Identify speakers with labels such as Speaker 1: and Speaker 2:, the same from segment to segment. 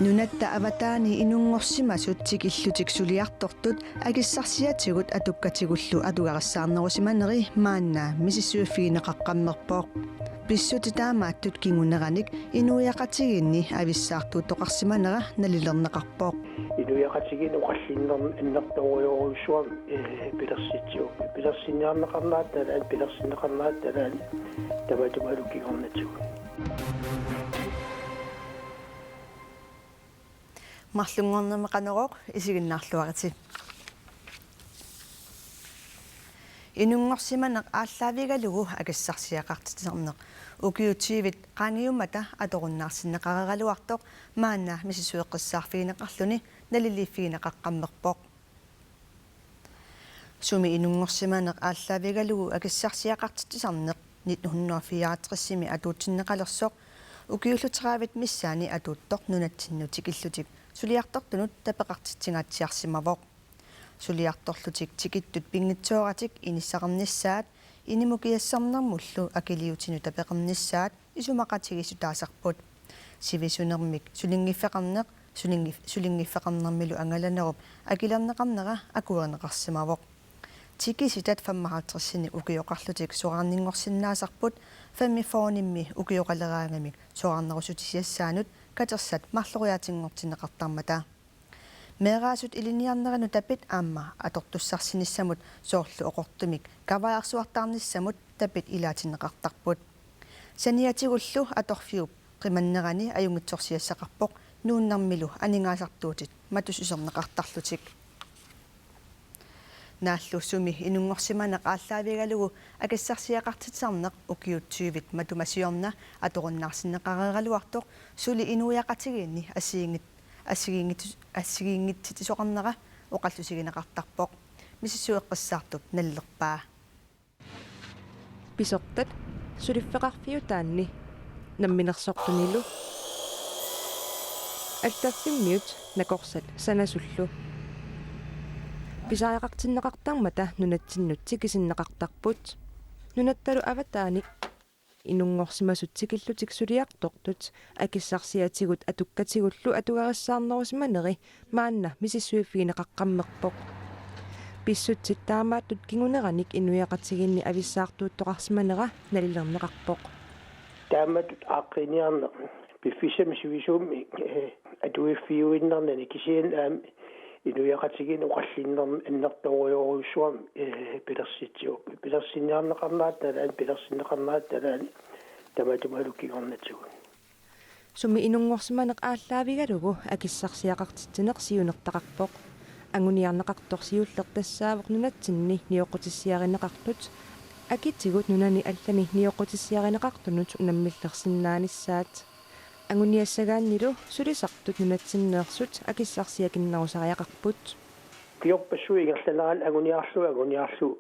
Speaker 1: Nunatta avataani inungorsimasut tikillutik suliartortut agissarsiatigut atukkatигуллу атугарissаарнерусиманери маанна мисиссуиффигинеқаққаммерпоо писсути таамааттут кингунераник инуяқатигинни ависсаартуу тоқарсиманера налилернеқарпоо
Speaker 2: инуяқатигин уқаллиннерн иннэрторуйоруссуам пилерситсиу пилерсинниарнеқарнаат талаан пилерсиннеқарнаат талаан таматумалуккигорнатсуг
Speaker 1: марлунгорнемеқанероқ исигиннаарлуарити инунгорсиманеқ ааллаавигалугу акиссарсиақартитисарнеқ укиутсиивит қаангиуммата аторуннаарсиннеқарералуартоқ маанна мисисуэққиссаарфигинеқарлуни налилииффигинеқаққаммерпоқ суми инунгорсиманеқ ааллаавигалугу акиссарсиақартитисарнеқ 1964-сими атуутсиннеқалерсоқ укиуллутераавит миссаани атууттоқ нунатсиннутик иллутик сулиартортунут тапеқартитсигаатсиарсимавоқ сулиарторлутик тикиттут пингитсооратик иниссақарниссаат инимукиассарнэрмуллу акилиутину тапеқарниссаат исумақатигису таасарпут сивисунермик сулингиффеқарнеқ сулингиффеқарнэрмилу ангаланеруп акилернеқарнера акуернеқарсимавоқ тикиситат 55-сини укиоқарлутик суарнингорсиннаасарпут фаммифоонимми укиоқалераангамик суарнерусутисиассаанут катерсат марлориатингортинеқартармата мераасут илиниарнерану тапит аама атортуссарсиниссамут соорлу оқортумик каваярсуартаарниссамут тапит илаатинеқартарпут саниатигуллу аторфиуп қиманнерани аюнгитсорсиассақарпоқ нууннармилу анингаасартуутит матус исернеқартарлутик нааллуссуми инунгорсиманеқ ааллаавигалугу акиссарсиақартитсарнеқ укиутсуивит матумасиорна аторуннаарсиннеқарералуартоқ сули инуяқатигиинни ассигиингитсисоқарнера оқаллусигинеқартарпоқ миссуэққиссаартут наллерпаа
Speaker 3: писортат сулиффеқарфиутаанни намминерсортунилу алтаффиммиут накорсат санасуллу писааяқартиннеқартармата нунатсиннут тикисиннеқартарпут нунатталу аватааник инунгорсимасут тикиллутик сулиартортут акиссарсиатигут атуккатигуллу атугариссаарнерусиманери маанна мисиссуиффигинеқаққаммерпоқ писсутсит таамааттут кингунераник инуяқатигинни ависсаартууттоқарсиманера налилернеқарпоқ
Speaker 2: таамааттут ааққиниарне пиффисамисуисуумми атуиффиуиннернани кисиан аам инуяқатигин уқаллиннерм иннэрторуйоруссуам пилерситсиу пилерсинниарнеқарнаат талаан пилерсиннеқарнаат талаан таматумалуккигорнатсуг
Speaker 3: суми инунгорсиманеқ ааллаавигалугу акиссарсиақартитсинеқ сиунертақарпоқ ангуниарнеқарторсиуллертассаавоқ нунатсинни ниоқутиссиаринеқартут акитсигут нунани аллани ниоқутиссиаринеқартунут унаммиллерсиннааниссаат ангуниассагааннилу сулисартут нунатсиннеерсут акиссарсиакиннарусариақарпут
Speaker 2: киорпассуи ингерланерал агуниарлу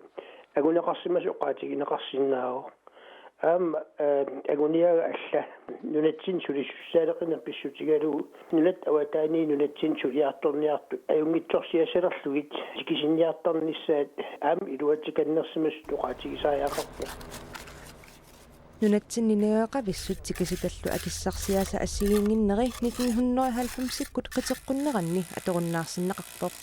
Speaker 2: агунеқарсимасу qaatiginеқарсиннааву аам агуниага алла нунатсин сулиссаалеқинер писсутигалуу нунат аватаани нунатсин сулиарторниарту аюнгитсорсиасалерлугит тикисинниартарниссаат аам илуатиканнерсимас qaatigisaajaaqarpu
Speaker 3: нунатсиннинеэқависсут тикиситаллу акиссарсиааса ассигиингиннери 1990-сиккут қитеққуннеранни аторуннаарсиннеқарпоқ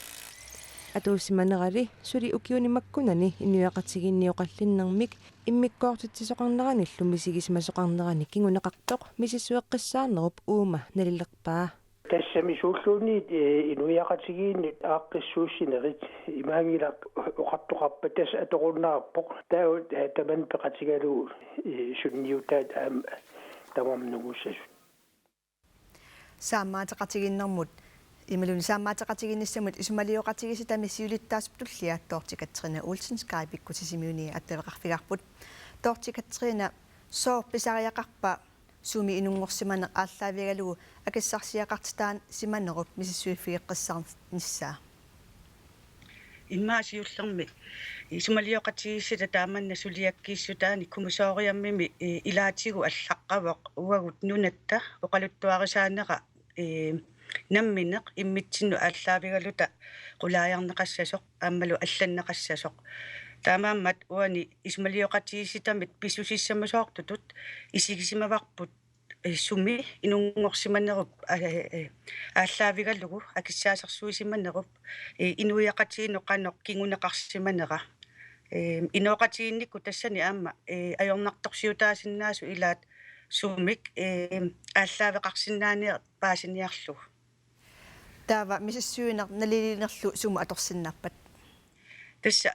Speaker 3: атууссиманерали сули укиунимаккунани инуяқатигинниоқаллиннэрмик иммиккоортитсисоқарнераниллу мисигисмасоқарнерани кингунеқартоқ мисиссуэққиссаарнеруп уума налилерпаа
Speaker 2: тассами сууллуунит инуяқатигииннит ааққиссууссинерит имаангилақ оқартоқарпа тас аторуннаарпоқ таа таман пеқатигалуу сунниутаат аам тамамнугуссасу
Speaker 1: саамаатеқатигиннэрмут ималуни саамаатеқатигинниссамут исумалиоқатигиситами сиулиттааспутуллиа тоортикатсрина уулсинскай пиккутисимиуни аттавеқарфигарпут тоортикатсрина соор писариақарпа суми инунгорсиманеқ ааллаавигалугу акиссарсиақартитаан симанеруп мисиссуиффигеққиссаарниссаа
Speaker 4: иммаасиуллерми исумалиоқатигиссата тааманна сулиаккииссутаани кумусоориаммими илаатигу аллаққавоқ уагут нунатта оқалуттуарисаанеқа намминеқ иммитсинну ааллаавигалута қулааярнеқассасоқ ааммалу алланнеқассасоқ таамааммат уани исумалиоқатигисситамит писсусиссамасоортутут исигисимаварпут sumi inungorsimanerup ааллаавигаллугу акиссаасарсуисиманеруп инуиақатигинеқаноқ кингунеқарсиманера инооқатигинникку тассани аама ajornartorsiutaasinnaasu ilaat sumik ааллаавеқарсинааниа паасиниарлугу
Speaker 1: таава мисиссуинер налилинерлу сума аторсиннарпат
Speaker 4: тасса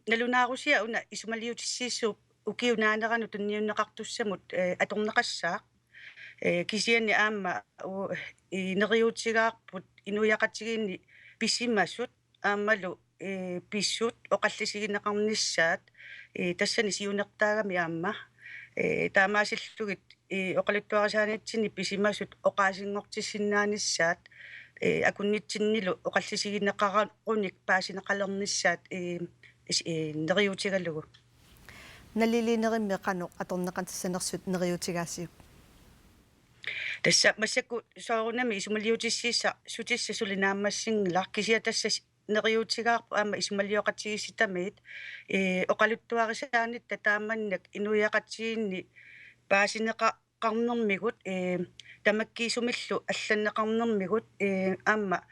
Speaker 4: налунаарусиа уна исумалиутиссииссууп укиунааneрану тунниуннеқартуссамут аторнеқассаа кисиани аама инериутигаарпут инуяқатигиинни писсимассут аамалу писсут оқаллисигинеқарниссаат тассани сиунертаагами аама таамаасиллугит оқалуттуарисааниатсини писсимассут оқаасингортиссиннааниссаат акуннитсиннилу оқаллисигинеқараруник паасинеқалерниссаат нериутигаллугу
Speaker 1: налилинеримми қано аторнеқантассанерсут нериутигаасиуп
Speaker 4: тасса массакку соорунами исумалиутиссиисса сутисса сулинааммассингла кисиа тасса нериутигаарпу аама исумалиоқатигисситамиит оқалуттуарисаанит татааманнак инуяқатигинни паасинеқарнэрмигут тамаккиисумиллу алланнеқарнэрмигут аама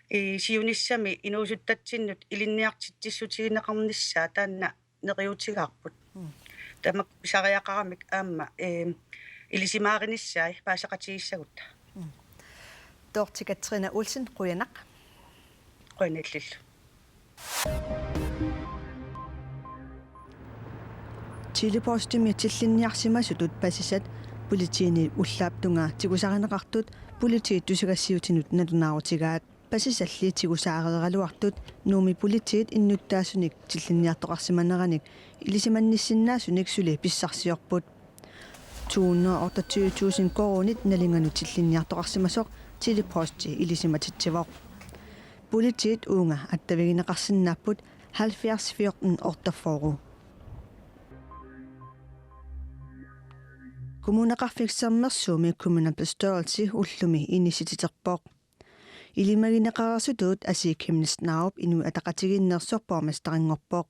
Speaker 4: сиуниссами инуусуттатсиннут илинниартиттиссутигинеқарниссаа таанна нериутигаарпут тамак сариақарамик аама илисимааринissaai паасақатигиссагутта
Speaker 1: тоортикатсрина улсин қуянақ
Speaker 4: қуяналлиллу
Speaker 1: Чилипостими тиллинниарсимасутут пассисат политиини уллааптунга тигусаринеқартут политиит тусигассиутинут налунаарутигаат пассисалли тигусаарералуартут нууми политиит иннуттаасуник тиллинниартоқарсиманераник илисиманниссиннаасуник сули писсарсиорпут 228.000 коронит налингану тиллинниартоқарсимасоқ тилипости илисиматитсивоқ политиит уунга аттавигинеқарсиннааппут 70-14 ортаффору kommuneqarfiksermersuumi kommunalbestørrelse ullumi initiativterpoq ilimagинеqarasutut asiikimnisnaarup inu ataqatiginnersorpormestaringorpoq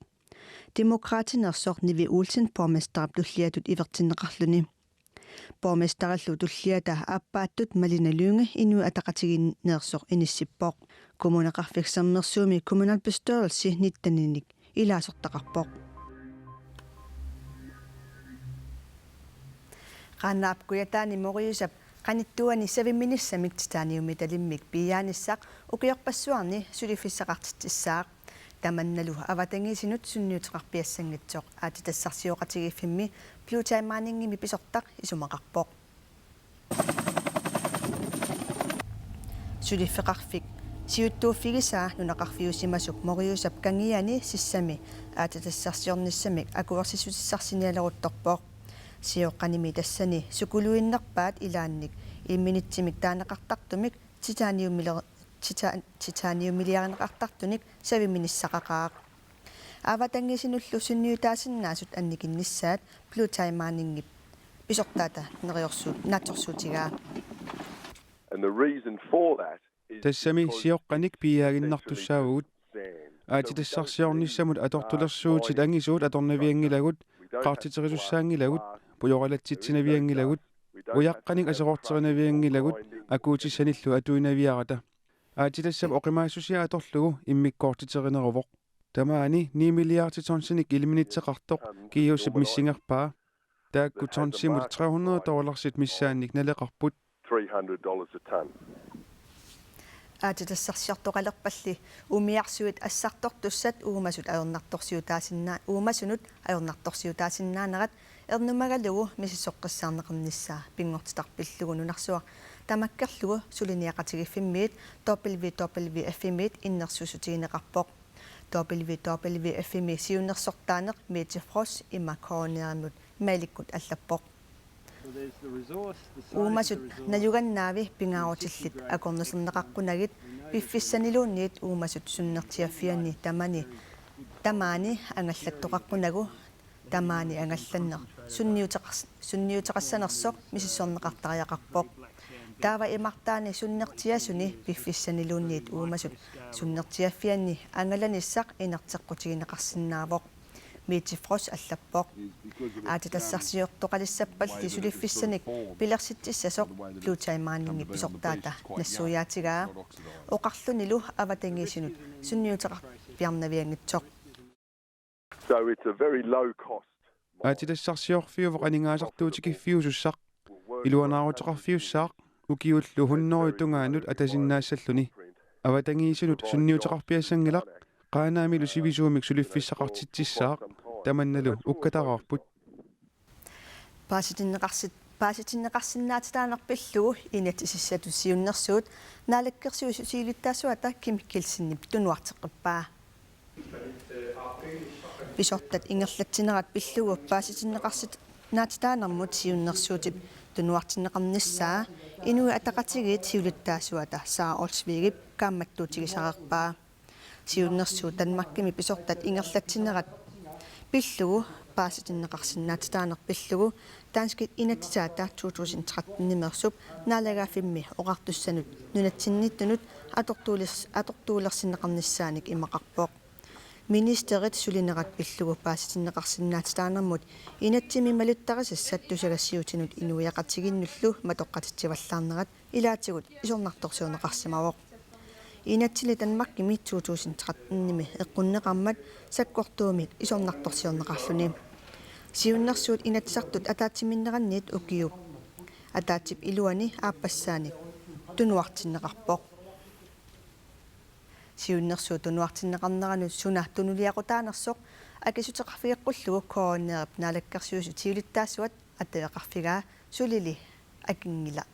Speaker 1: demokratinersoq Nivi Olsen pormestarap tulliatut ivertinneqarluni pormestarallu tulliata appaattut Malina Lynge inu ataqatiginnersoq inissippoq kommuneqarfiksermersuumi kommunalbestørrelse nittaninik ilaasortaqarpoq qannaapkuyataani moriusap qanittuani 7 minnissamik titaaniumi talimmik piyaanissaq uqiorpassuarni sulifissaqartittissaaq tamannalu avatangisinut sunniuteqarpiassangitsoq aatitassarsioqatigifimmi pluutaimaaningimi pisortaq isumaqarpoq sulifeqarfik siuttuuffigisaa nunaqarfiusimasuk moriusap kangiani sissami aatitassarsiornissamik akuarsisutissarsiниалерутторpoq сиоққаними тассани сукулуиннерпаат илаанник имминитсимик таанеқартартумик титаниуммилиарнеқартартуник савиминиссақақаақ аватангисинуллу сунниутаасиннаасут анникинниссаат плутаймаанингип писортаата нериорсуут наатсорсуутигаа
Speaker 5: тассами сиоққаник пиаагиннартуссаагут аатитассарсиорниссамут атортулерсуутит ангисуут аторнавиангилагут qaartiterisussaaangilagut pujoqalatsitsinavиангилагут уяққаник асеқортеринавиангилагут акуутиссаниллу атуинаавиарата аатилассап оқимаассусиа аторлугу иммиккоортитеринеровоқ тамаани 9 миллиарди тонсиник илиминитсеқартоқ киусип миссингерпаа таакку тонсимут $300 миссаанник налеқарпут
Speaker 6: $300 a ton.
Speaker 1: аатитассарсиартоқалерпалли умиарсуит ассартортуссат уумасут аернарторсиутаасиннаа уумасунут аернарторсиутаасиннаанерат ернумагалугу мисисоққиссаарнеқарниссаа пингортитарпиллугу нунарсуа тамаккерлугу сулиниақатигиффиммиит www.fmit иннерсусутигинеқарпоқ www.fmi сиуннерсортаанеқ митифрос имакоонерамут маликкут аллаппоқ уумасут наюганнаави пингаарутиллит акорнусернеқаққунагит пиффиссанилуунниит уумасут суннертиаффиани тамаани ангаллаттоқаққунагу тамаани ангалланнер сунниутеқассанерсоқ мисиссорнеқартариақарпоқ таава имартаани суннертиасуни пиффиссанилуунниит уумасут суннертиаффиани ангаланиссақ инертеққутигинеқарсинаавоқ miitifros allappoq aatitassarsiortoqalissappalli suliffissanik pilersittissasoq luutaimaanningi pisortaata nassuuyaatigaa oqarlunilu avatangiisinut sunniuteqarpiarnaviangitsoq.
Speaker 6: So it's a very low cost.
Speaker 5: Aatitassarsiorfiuvoq aningaasartuutikiffiusussaq iluanaaruteqarfiussaaq ukiullu hunnorutungaanut atasinnaasalluni avatangiisinut sunniuteqarpiassangilaq qaanaamilu sivisuumik suliffissaqartitsissaaq tamannalu ukkataqarput
Speaker 1: paasitinneqarsinnaatitaanerpillugu inatississatusiunnersuut naalakkersuusu siilittaasuata kimikkilsinnip tunuarteqqippaa pisortat ingerlatsinerat pillugu paasitinneqarsit naatitaanermut siunnersuutip tunuartinneqarnissaa inui ataqatigiit siulittaasuata saa olsviigip kaammattuutigisaqarpaa siunnersuut tanmakkimi pisortat ingerlatsinerat pillugu paasitinneqarsinnaatitaanerpillugu taanskit inatitaata 2013 naalagaafimmi oqartussanut nunatsinnittunut atortuulersinneqarnissaanik imaqarpoq ministerit sulinerat pillugu paasitinneqarsinnaatitaanermut inatsimi maluttaqasassat tusagassiutinut inuiaqatiginnullu matoqqatitsivallarnerat ilaatigut isornartorsuuneqarsimavoq inatsili tanmakkimi 2013 eqqunneqarmat sakkortuumik isornartorsiorneqarluni siunnersuut inatsartut ataatiminneqanniit ukiup ataatip iluani aappassaani tunuartinneqarpoq siunnersuut tunuartinneqarneranut suna tunuliaqutaanersoq akisuteqarfigeqqullugu koroneerip naalakkersuusu tiulittaasuat ataveqarfigaa sulili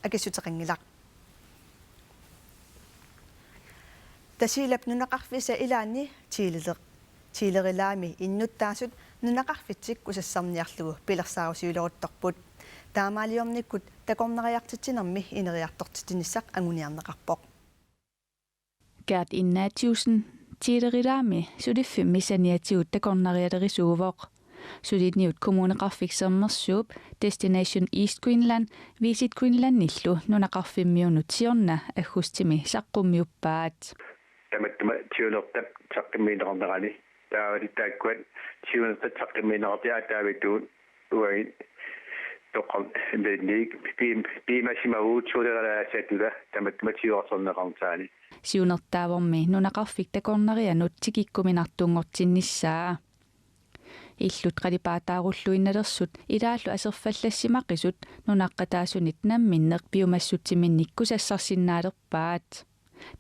Speaker 1: akisuteqangilaq tasilap nunaqarfisa ilaani tiilerilaami innuttaasut nunaqarfitsik kusassarniarlugu pilersaarusiuloruttorput taamaaliornikkut takorneriartitsinermi ineriartortitinissaq anguniarneqarpoq
Speaker 7: Gert Ignatiusen tiilerilaami suliffimmisaniatigut takornerialerisuuvoq sulitniut kommuneqarfiksermersuup Destination East Greenland Visit Greenlandillu nunaqarfimmiunut siorna aggustimi saqqummiuppaat
Speaker 8: tamatma tiunertap taqqimmiineqarnerani taavalittaakkuat tiunertat taqqimmiineqartia taavituun uain toqqam bennik piimasimaguut suuleralaasatula tamatma tiuarsorneqartaani
Speaker 7: siunertaavormi nunaqarfik takornerianut tikikkuminartungortinnissaa illут qalipaattaarulluinnalerсут ilaallu aserfallassimaqisut nunaqqataasunit namminneq piumassutiminnikku sassarsinnaalerpaat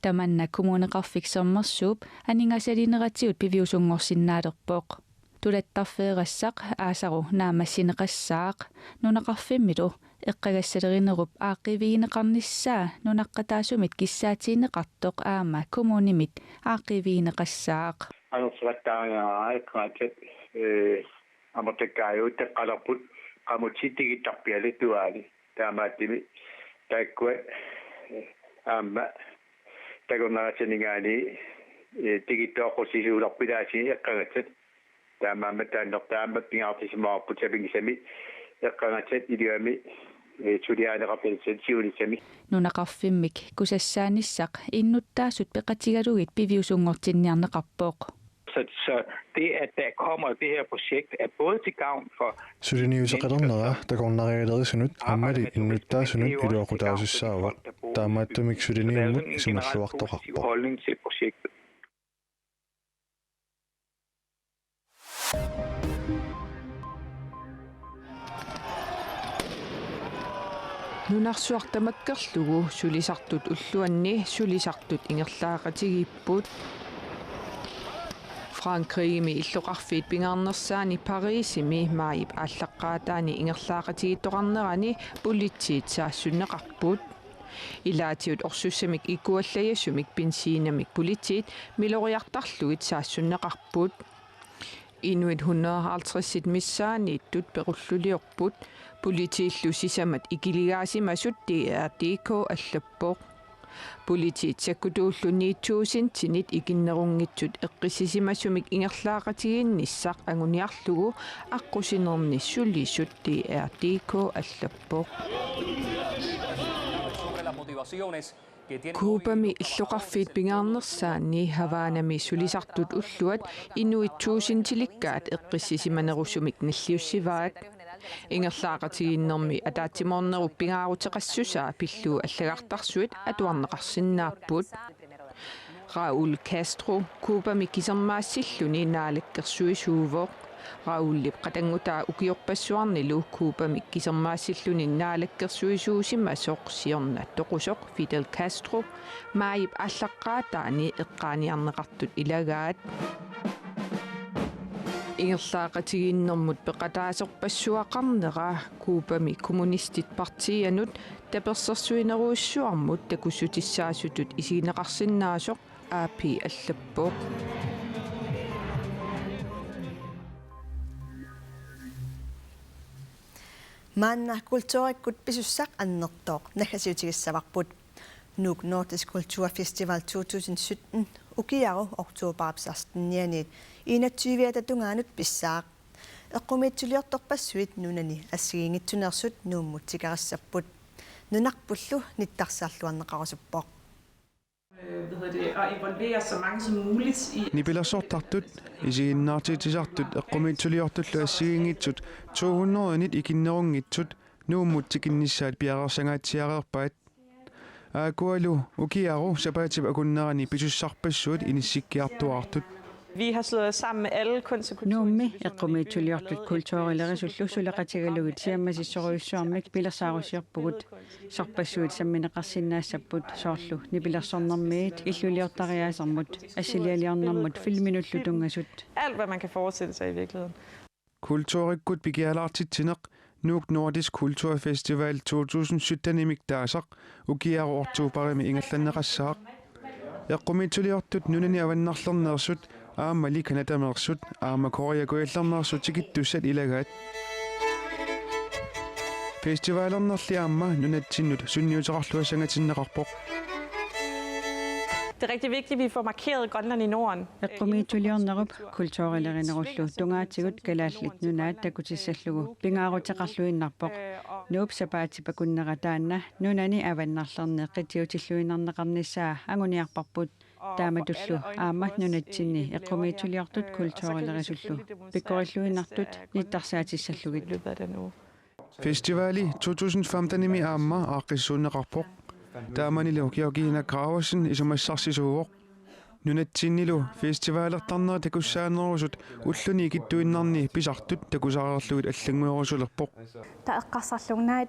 Speaker 7: tamanna kommuneqarfiksermersuup aningasalineratigut piviusungorsinnaalerpoq tulattarfeerassaq aasaru naamassineqassaaq nunaqarfimmilu eqqagassaleриnerup aaqiviineqarnissaa nunaqqataasumit kissaatiineqartoq aama kommunimit aaqiviineqassaaq
Speaker 8: anersuattaangaaqaat amertakkaayuut taqqalerput qamutittigittarpiali tuaali taamaattimi taakkua aamma takornerasaningaani tigittoqqusisuularpilaasini eqqagatsat taamaamma taannertaamma pingaartisimaarput sapingisami eqqagatsat iliami suliaaneqarpilisat siulissami
Speaker 7: nunaqarfimmik kusassaanissaq innuttaasut peqatigalugit piviusungortinniarneqarpoq
Speaker 9: Så det, at der kommer det her projekt, er både til gavn for...
Speaker 10: Sudiniuseqalernera takornarialerisunut ammali innuttaasunut iluaqutaasussaawa taamaattumik sudiniummut isumalluartoqarpo
Speaker 9: holdning til projektet.
Speaker 3: Nunarsuartamakkerlugu sulisartut ulluanni sulisartut ingerlaaqatigiipput Frankrig illuqarfiit pingaarnersaani Pariisimi maayip ааllaqqaataani ingerlaaqatigittoqarnerani pullitsiit saassunneqarput ilaatiut orsussamik ikuallayassumik bensiinamik pullitsiit miloriartarlugit saassunneqarput Inuit 150 missaaniittut perulluliorput pulitiillu sisamat ikiligaasimasut DRDK allappoq Politiet sakkutuulluniitsuusintinit ikinnerungitsut eqqissisimassumik ingerlaaqatiginnissaq anguniarlugu aqusinernissullissut DRDK allappoq.
Speaker 11: Sobre las motivaciones
Speaker 3: Kuupami illuqarfiit pingaarnersaanni havaanami sulisartut ulluat inuittuusintilikkaat eqqissisimanerusumik nalliussivaat ingerlaaqatiginnermi ataatsimornerup pingaaruteqassusaa pilluu allagartarsuit atuarneqarsinnaapput Raul Castro Kuupami kisermaassilluni naalakkersuisuuvoq Raulip qatangutaa ukiorpassuarnilu Kuupami kisermaassilluni naalakkersuisuusimmasoq siorna toqusoq Fidel Castro maayip allaqqaataani eqqaaniarneqartut ilagaat ingerlaaqatiginnermut peqataasorpassuaqarnera Kuupami kommunistit partianut tapersersuineruussuarmut takussutissaasutut isineqarsinnaasoq aapi allappoq
Speaker 1: Maanna kultuurikkut pisussaq annertoq naggasiutigissavaqput Nuuk Nordisk Kulturfestival 2017 ukiaru oktoberapsarstinianiit 21 tungaanut pissaaq eqqumitsuliortorpassuit nunani assigiingitsunersut nuummutsikarassapпут nunarpullu nittarsaarluarneqarusuppoq
Speaker 11: og involvere så mange som muligt i
Speaker 5: Nipilersortartut isiginnaartitisartut eqqumitsuliortullu assigiingitsut 209 ikinnerungitsut nuummutsikиннissaat piaqarsangaatiareerpaat aakualu ukiaru sapaatip akunnerani pisussarpassuut inissikkiartuartut
Speaker 11: Vi har slået os sammen med alle kunst- og
Speaker 12: Nuummi eqqumitsuliortut kultuurilerissullu suleqatigalugit siammasissoruissuarmik pilersaarusiorpugut sorpassuut sammineqarsinnaassapпут soorlu nipilersornermiit illuliortariaasermut assilialiarnermut filminullu tungasut
Speaker 11: alt, hvad man kan forestille sig i virkeligheden.
Speaker 5: Kultuurikkut pikialaartitsineq Nuuk Nordisk Kulturfestival 2017 imiktaasaq ukiaru ortuuparimi ingallanneqassaaq eqqumitsuliortut nunani avannarlerneersut aamali kanatameersut aama koriakuillerneersut tikittussat ilagaat festivalernerli aamma nunatsinut sunniuteqarluassangatinneqarpoq
Speaker 11: Det er rigtig vigtigt, at vi får markeret Grønland i Norden.
Speaker 12: eqqumitsuliornerup kultuurilerinarullу tungaatigut kalaallit nunaat takutissallugu pingaaruteqarluinnarpoq nuup sapaatipakunnerataanna nunani avannarlerne qitiutilluinarneqarnissaa anguniarparput taamatullu aammat nunatsinni eqqumitsuliortut kultuurilerisullу pikkorilluinnartut nittarsaatissallugit
Speaker 5: Festivali 2015 imi aamma aaqissuunneqarpoq taamanilu Georgina Graversen isumassarсисууоq nunatsinnilu festivalertarneri takussaanerusut ulluni ikittuinnarni pisartut takusaareerlugit аллангуйорусулерпоq
Speaker 13: таэққарсарлугнаа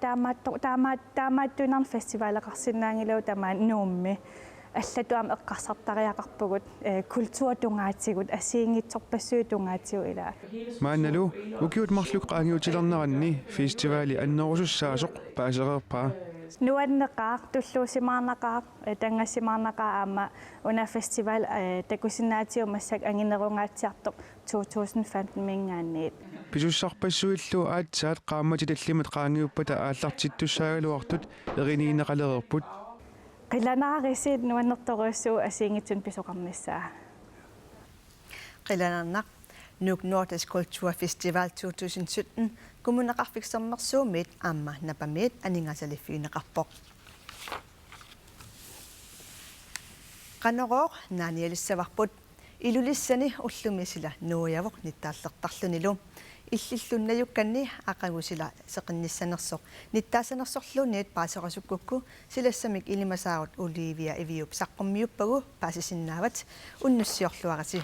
Speaker 13: таамааттуинарн фестивалеқарсинаангилау тама нуумми аллатуам эққарсартариақарпугут культуртунгаатигут ассиингитсорпассуутунгаатигу ила
Speaker 5: маанналу укиут марлук qaangiutilerneranni festivali annerussussaasoq paasеreerpaa
Speaker 13: нуаннеқаа туллуусимаарнақаа тангассимаарнақаа аама уна фестивал такусинаатиу массак ангинерунгаатсиартоқ 2015 мингаанниит
Speaker 5: писуссарпассуиллу аатсаат qaamati tallimат qaangiuppata ааллартиттуссаагалуартут эринигинеқалерерпут
Speaker 13: қиланаарисит нуаннерторуссуу асиингитсун писоқарниссаа
Speaker 1: Qilanarnaq Nuuk Nordisk Kulturfestival 2017 kommuneqarfiksernersuumit aamma napamiit aningasaliffiineqarpoq qanoqooq naanialissavarput ilulissani ullumisila nuujavoq nittaallertarlunilu иллиллуннаюкканни ақагусила сеқиннссанерсоқ ниттаасанерсорлуунниит паасерасуккукку силассамик илимасаарут Оливия Ивиуп саққуммиуппагу паасисиннаават уннуссиорлуарати